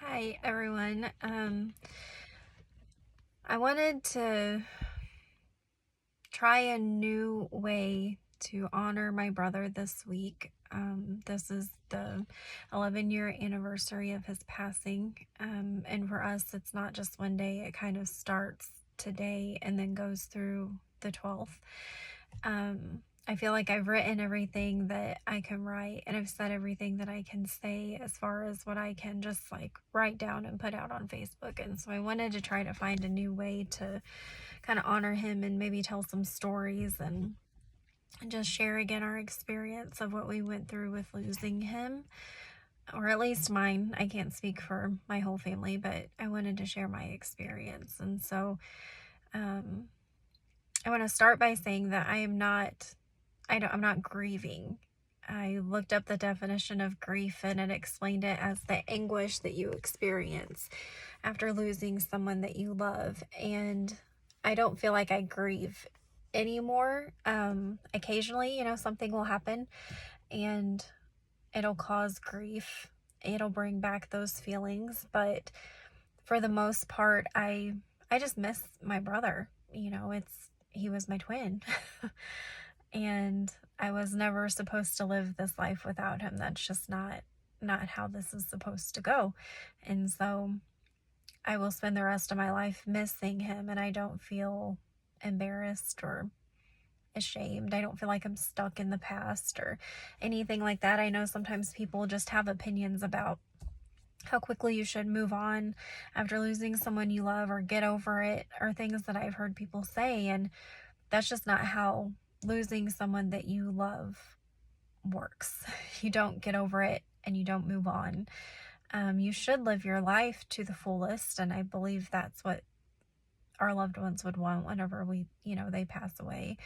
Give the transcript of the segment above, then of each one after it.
Hi everyone. I wanted to try a new way to honor my brother this week. This is the 11-year anniversary of his passing. And for us, it's not just one day, it kind of starts today and then goes through the 12th. I feel like I've written everything that I can write, and I've said everything that I can say as far as what I can just like write down and put out on Facebook. And so I wanted to try to find a new way to kind of honor him and maybe tell some stories and just share again our experience of what we went through with losing him, or at least mine. I can't speak for my whole family, but I wanted to share my experience. And so I want to start by saying that I'm not grieving. I looked up the definition of grief, and it explained it as the anguish that you experience after losing someone that you love. And I don't feel like I grieve anymore. Occasionally, something will happen and it'll cause grief. It'll bring back those feelings, but for the most part, I just miss my brother. He was my twin. And I was never supposed to live this life without him. That's just not how this is supposed to go. And so I will spend the rest of my life missing him, and I don't feel embarrassed or ashamed. I don't feel like I'm stuck in the past or anything like that. I know sometimes people just have opinions about how quickly you should move on after losing someone you love or get over it, or things that I've heard people say, and that's just not how losing someone that you love works. You don't get over it and you don't move on. You should live your life to the fullest, and I believe that's what our loved ones would want whenever they pass away.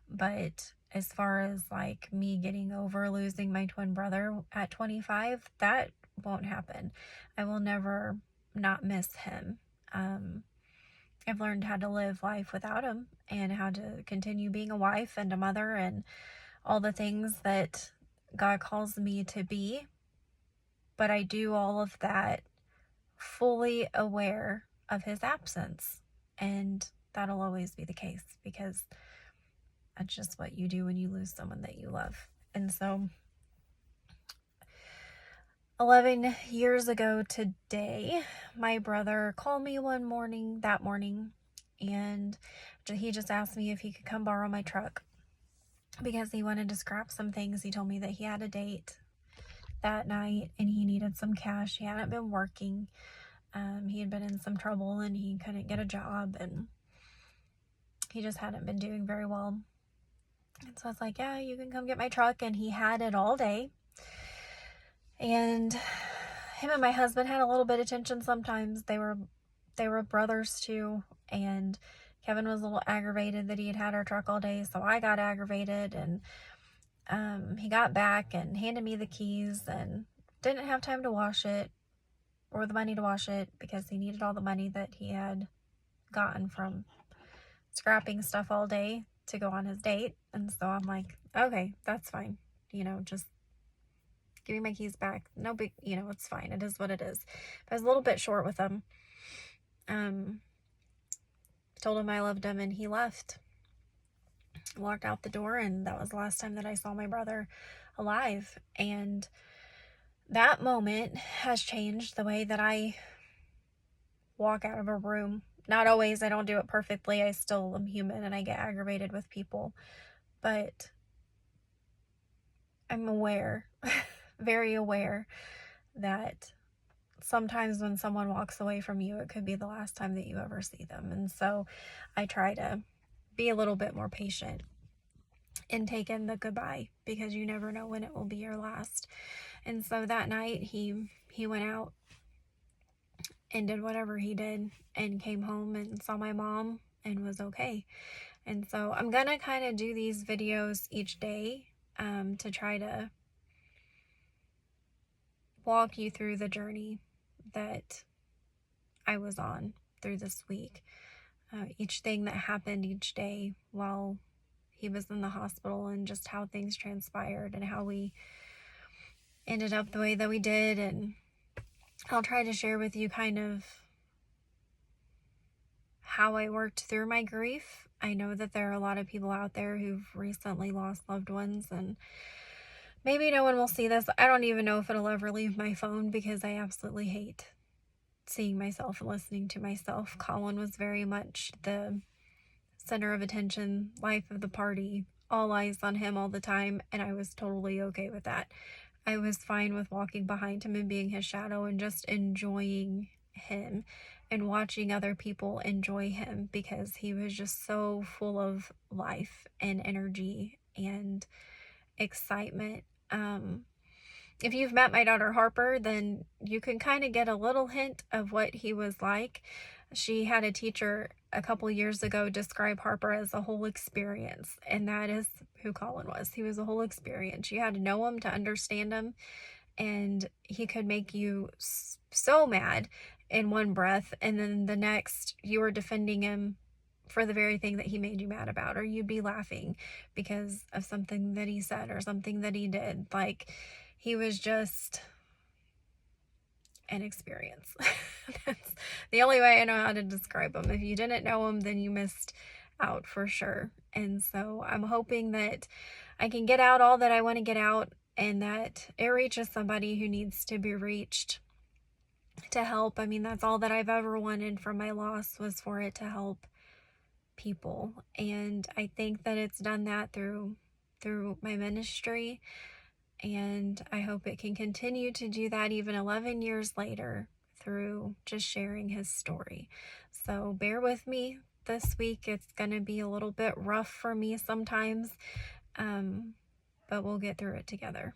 But as far as like me getting over losing my twin brother at 25, that won't happen. I will never not miss him. I've learned how to live life without him and how to continue being a wife and a mother and all the things that God calls me to be. But I do all of that fully aware of his absence. And that'll always be the case, because that's just what you do when you lose someone that you love. And so 11 years ago today, my brother called me that morning, and he just asked me if he could come borrow my truck because he wanted to scrap some things. He told me that he had a date that night and he needed some cash. He hadn't been working. He had been in some trouble and he couldn't get a job, and he just hadn't been doing very well. And so I was like, yeah, you can come get my truck. And he had it all day. And him and my husband had a little bit of tension sometimes. They were brothers too. And Kevin was a little aggravated that he had our truck all day. So I got aggravated, and he got back and handed me the keys and didn't have time to wash it or the money to wash it, because he needed all the money that he had gotten from scrapping stuff all day to go on his date. And so I'm like, okay, that's fine. Just give me my keys back. No big, it's fine. It is what it is. But I was a little bit short with him. Told him I loved him, and he left. Walked out the door, and that was the last time that I saw my brother alive. And that moment has changed the way that I walk out of a room. Not always. I don't do it perfectly. I still am human and I get aggravated with people. But I'm aware, very aware, that sometimes when someone walks away from you, it could be the last time that you ever see them. And so I try to be a little bit more patient and take in the goodbye, because you never know when it will be your last. And so that night he went out and did whatever he did and came home and saw my mom and was okay. And so I'm gonna kind of do these videos each day to try to walk you through the journey that I was on through this week. Each thing that happened each day while he was in the hospital, and just how things transpired and how we ended up the way that we did, and I'll try to share with you kind of how I worked through my grief. I know that there are a lot of people out there who've recently lost loved ones, and maybe no one will see this. I don't even know if it'll ever leave my phone because I absolutely hate seeing myself and listening to myself. Colin was very much the center of attention, life of the party, all eyes on him all the time, and I was totally okay with that. I was fine with walking behind him and being his shadow and just enjoying him and watching other people enjoy him because he was just so full of life and energy and excitement. If you've met my daughter Harper, then you can kind of get a little hint of what he was like. She had a teacher a couple years ago describe Harper as a whole experience, and that is who Colin was. He was a whole experience. You had to know him to understand him, and he could make you so mad in one breath, and then the next you were defending him for the very thing that he made you mad about, or you'd be laughing because of something that he said or something that he did. Like, he was just an experience. That's the only way I know how to describe him. If you didn't know him, then you missed out for sure. And so I'm hoping that I can get out all that I want to get out, and that it reaches somebody who needs to be reached to help. I mean, that's all that I've ever wanted from my loss, was for it to help people. And I think that it's done that through my ministry, and I hope it can continue to do that even 11 years later through just sharing his story. So bear with me this week. It's going to be a little bit rough for me sometimes, but we'll get through it together.